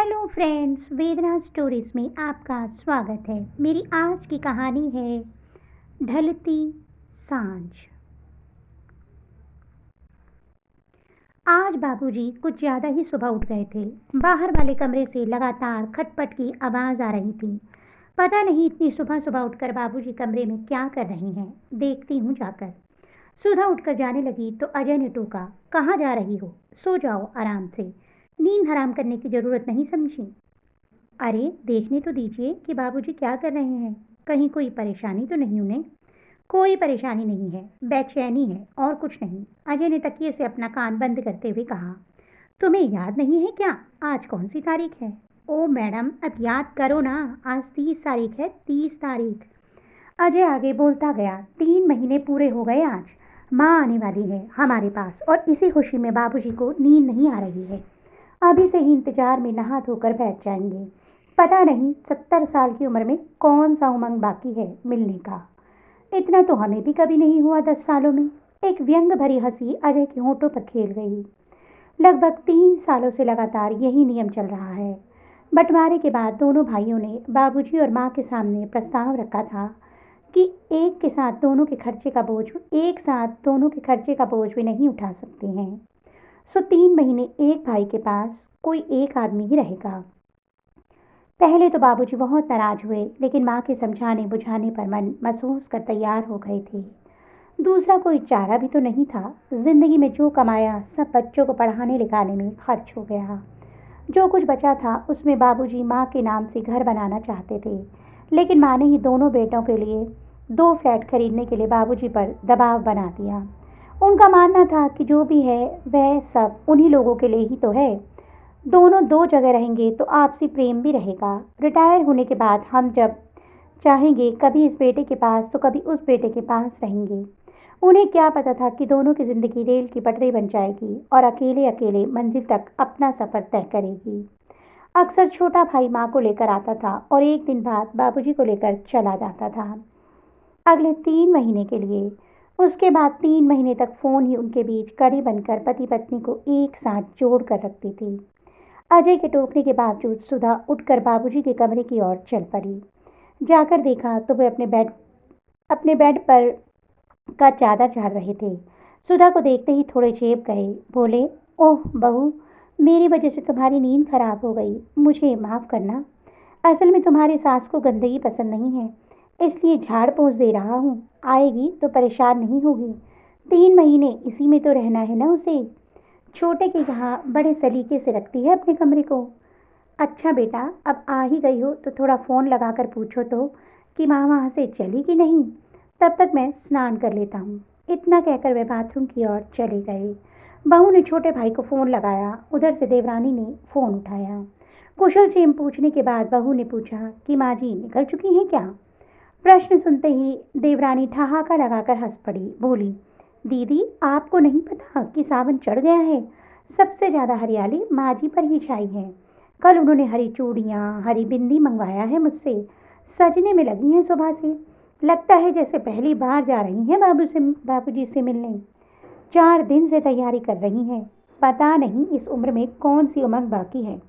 Hello friends, वेदना stories में आपका स्वागत है। मेरी आज की कहानी है ढलती सांझ। आज बाबूजी कुछ ज़्यादा ही सुबह उठ गए थे। बाहर वाले कमरे से लगातार खटपट की आवाज़ आ रही थी। पता नहीं इतनी सुबह सुबह उठकर बाबूजी कमरे में क्या कर रहे हैं। देखती हूँ जाकर। सुधा उठकर जाने लगी तो अजय ने टोका, कहाँ जा रही हो? सो जाओ आराम से, नींद हराम करने की ज़रूरत नहीं समझी। अरे देखने तो दीजिए कि बाबूजी क्या कर रहे हैं। कहीं कोई परेशानी तो नहीं उन्हें? कोई परेशानी नहीं है, बेचैनी है और कुछ नहीं। अजय ने तकिए से अपना कान बंद करते हुए कहा। तुम्हें याद नहीं है क्या आज कौन सी तारीख है? ओ मैडम, अब याद करो ना। आज 30 तारीख है, 30 तारीख। अजय आगे बोलता गया। 3 महीने पूरे हो गए आज। माँ आने वाली है हमारे पास और इसी खुशी में बाबूजी को नींद नहीं आ रही है। अभी से ही इंतजार में नहा धोकर बैठ जाएंगे। पता नहीं 70 साल की उम्र में कौन सा उमंग बाकी है मिलने का। इतना तो हमें भी कभी नहीं हुआ 10 सालों में। एक व्यंग भरी हंसी अजय के होठों पर खेल गई। लगभग 3 सालों से लगातार यही नियम चल रहा है। बंटवारे के बाद दोनों भाइयों ने बाबूजी और माँ के सामने प्रस्ताव रखा था कि एक साथ दोनों के खर्चे का बोझ भी नहीं उठा सकते हैं। सो 3 महीने एक भाई के पास कोई एक आदमी ही रहेगा। पहले तो बाबूजी बहुत नाराज हुए, लेकिन माँ के समझाने बुझाने पर मन महसूस कर तैयार हो गए थे। दूसरा कोई चारा भी तो नहीं था। जिंदगी में जो कमाया सब बच्चों को पढ़ाने लिखाने में खर्च हो गया। जो कुछ बचा था उसमें बाबूजी माँ के नाम से घर बनाना चाहते थे, लेकिन माँ ने ही दोनों बेटों के लिए 2 फ्लैट खरीदने के लिए बाबूजी पर दबाव बना दिया। उनका मानना था कि जो भी है वह सब उन्हीं लोगों के लिए ही तो है। दोनों 2 जगह रहेंगे तो आपसी प्रेम भी रहेगा। रिटायर होने के बाद हम जब चाहेंगे कभी इस बेटे के पास तो कभी उस बेटे के पास रहेंगे। उन्हें क्या पता था कि दोनों की ज़िंदगी रेल की पटरी बन जाएगी और अकेले अकेले मंजिल तक अपना सफ़र तय करेगी। अक्सर छोटा भाई माँ को लेकर आता था और एक दिन बाद बाबूजी को लेकर चला जाता था, अगले 3 महीने के लिए। उसके बाद 3 महीने तक फ़ोन ही उनके बीच कड़ी बनकर पति पत्नी को एक साथ जोड़ कर रखती थी। अजय के टोकने के बावजूद सुधा उठकर बाबूजी के कमरे की ओर चल पड़ी। जाकर देखा तो वे अपने बेड पर का चादर झाड़ रहे थे। सुधा को देखते ही थोड़े चेप गए। बोले, ओह बहू, मेरी वजह से तुम्हारी नींद खराब हो गई। मुझे माफ़ करना। असल में तुम्हारी सास को गंदगी पसंद नहीं है, इसलिए झाड़ पोंछ दे रहा हूँ। आएगी तो परेशान नहीं होगी। 3 महीने इसी में तो रहना है ना उसे। छोटे के यहाँ बड़े सलीके से रखती है अपने कमरे को। अच्छा बेटा, अब आ ही गई हो तो थोड़ा फ़ोन लगाकर पूछो तो कि माँ वहाँ से चली कि नहीं। तब तक मैं स्नान कर लेता हूँ। इतना कहकर वे बाथरूम की ओर चले गए। बहू ने छोटे भाई को फ़ोन लगाया। उधर से देवरानी ने फ़ोन उठाया। कुशल क्षेम पूछने के बाद बहू ने पूछा कि माँ जी निकल चुकी हैं क्या। प्रश्न सुनते ही देवरानी ठहाका लगाकर हंस पड़ी। बोली, दीदी आपको नहीं पता कि सावन चढ़ गया है। सबसे ज़्यादा हरियाली माँ जी पर ही छाई है। कल उन्होंने हरी चूड़ियाँ, हरी बिंदी मंगवाया है मुझसे। सजने में लगी हैं सुबह से। लगता है जैसे पहली बार जा रही हैं बाबूजी से मिलने। 4 दिन से तैयारी कर रही हैं। पता नहीं इस उम्र में कौन सी उमंग बाकी है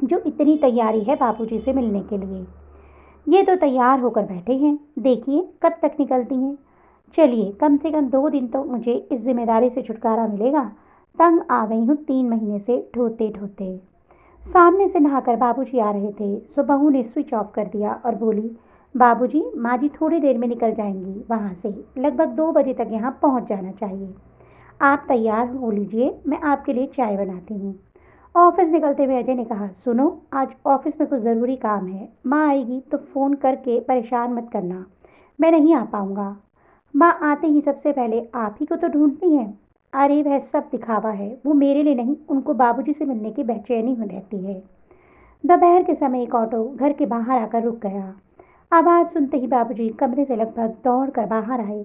जो इतनी तैयारी है बाबूजी से मिलने के लिए। ये तो तैयार होकर बैठे हैं, देखिए कब तक निकलती हैं। चलिए कम से कम 2 दिन तो मुझे इस जिम्मेदारी से छुटकारा मिलेगा। तंग आ गई हूँ 3 महीने से ढोते ढोते। सामने से नहाकर बाबूजी आ रहे थे सो बहू ने स्विच ऑफ कर दिया और बोली, बाबूजी माँ जी थोड़ी देर में निकल जाएंगी वहाँ से। लगभग 2 बजे तक यहाँ पहुँच जाना चाहिए। आप तैयार हो लीजिए, मैं आपके लिए चाय बनाती हूँ। ऑफिस निकलते हुए अजय ने कहा, सुनो आज ऑफिस में कुछ ज़रूरी काम है। माँ आएगी तो फ़ोन करके परेशान मत करना, मैं नहीं आ पाऊँगा। माँ आते ही सबसे पहले आप ही को तो ढूंढती हैं। अरे वह सब दिखावा है, वो मेरे लिए नहीं, उनको बाबूजी से मिलने की बेचैनी हो रहती है। दोपहर के समय एक ऑटो घर के बाहर आकर रुक गया। आवाज़ सुनते ही बाबूजी कमरे से लगभग दौड़ कर बाहर आए।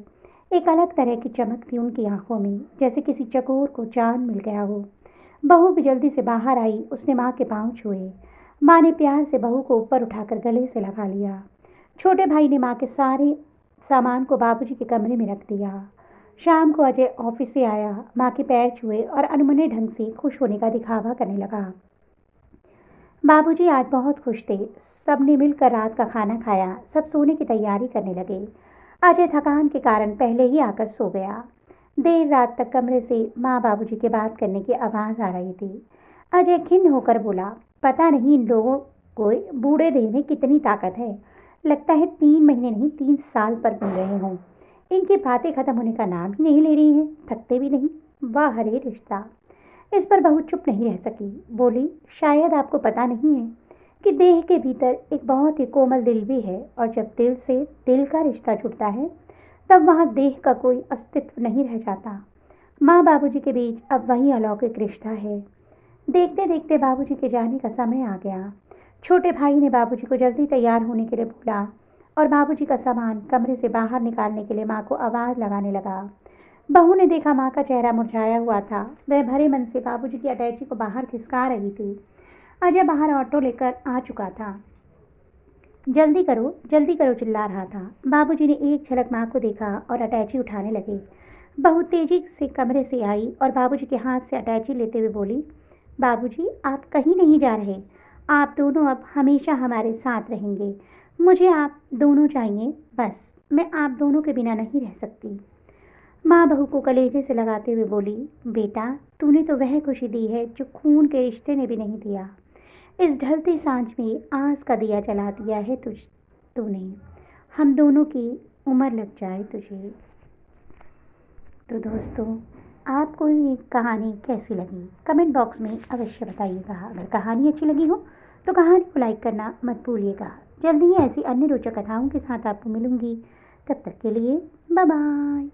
एक अलग तरह की चमक थी उनकी आंखों में, जैसे किसी चकोर को चांद मिल गया हो। बहू भी जल्दी से बाहर आई। उसने माँ के पाँव छुए। माँ ने प्यार से बहू को ऊपर उठाकर गले से लगा लिया। छोटे भाई ने माँ के सारे सामान को बाबूजी के कमरे में रख दिया। शाम को अजय ऑफिस से आया, माँ के पैर छुए और अनमने ढंग से खुश होने का दिखावा करने लगा। बाबूजी आज बहुत खुश थे। सबने मिलकर रात का खाना खाया। सब सोने की तैयारी करने लगे। अजय थकान के कारण पहले ही आकर सो गया। देर रात तक कमरे से माँ बाबूजी के बात करने की आवाज़ आ रही थी। अजय खिन्न होकर बोला, पता नहीं इन लोगों को बूढ़े देह में कितनी ताकत है। लगता है 3 महीने नहीं 3 साल पर मिल रहे हों। इनकी बातें खत्म होने का नाम ही नहीं ले रही हैं। थकते भी नहीं। वाह रे रिश्ता। इस पर बहू चुप नहीं रह सकी। बोली, शायद आपको पता नहीं है कि देह के भीतर एक बहुत ही कोमल दिल भी है, और जब दिल से दिल का रिश्ता जुड़ता है तब वहाँ देह का कोई अस्तित्व नहीं रह जाता। माँ बाबूजी के बीच अब वही अलौकिक रिश्ता है। देखते देखते बाबूजी के जाने का समय आ गया। छोटे भाई ने बाबूजी को जल्दी तैयार होने के लिए बोला और बाबूजी का सामान कमरे से बाहर निकालने के लिए माँ को आवाज़ लगाने लगा। बहू ने देखा माँ का चेहरा मुरझाया हुआ था। वह भरे मन से बाबूजी की अटैची को बाहर खिसका रही थी। अजय बाहर ऑटो लेकर आ चुका था। जल्दी करो चिल्ला रहा था। बाबूजी ने एक झलक माँ को देखा और अटैची उठाने लगे। बहू तेजी से कमरे से आई और बाबूजी के हाथ से अटैची लेते हुए बोली, बाबूजी आप कहीं नहीं जा रहे। आप दोनों अब हमेशा हमारे साथ रहेंगे। मुझे आप दोनों चाहिए, बस मैं आप दोनों के बिना नहीं रह सकती। माँ बहू को कलेजे से लगाते हुए बोली, बेटा तूने तो वह खुशी दी है जो खून के रिश्ते ने भी नहीं दिया। इस ढलती सांझ में आस का दिया जला दिया है तूने। हम दोनों की उम्र लग जाए तुझे। तो दोस्तों, आपको ये कहानी कैसी लगी कमेंट बॉक्स में अवश्य बताइएगा। अगर कहानी अच्छी लगी हो तो कहानी को लाइक करना मत भूलिएगा। जल्दी ही ऐसी अन्य रोचक कथाओं के साथ आपको मिलूंगी। तब तक के लिए बाय बाय।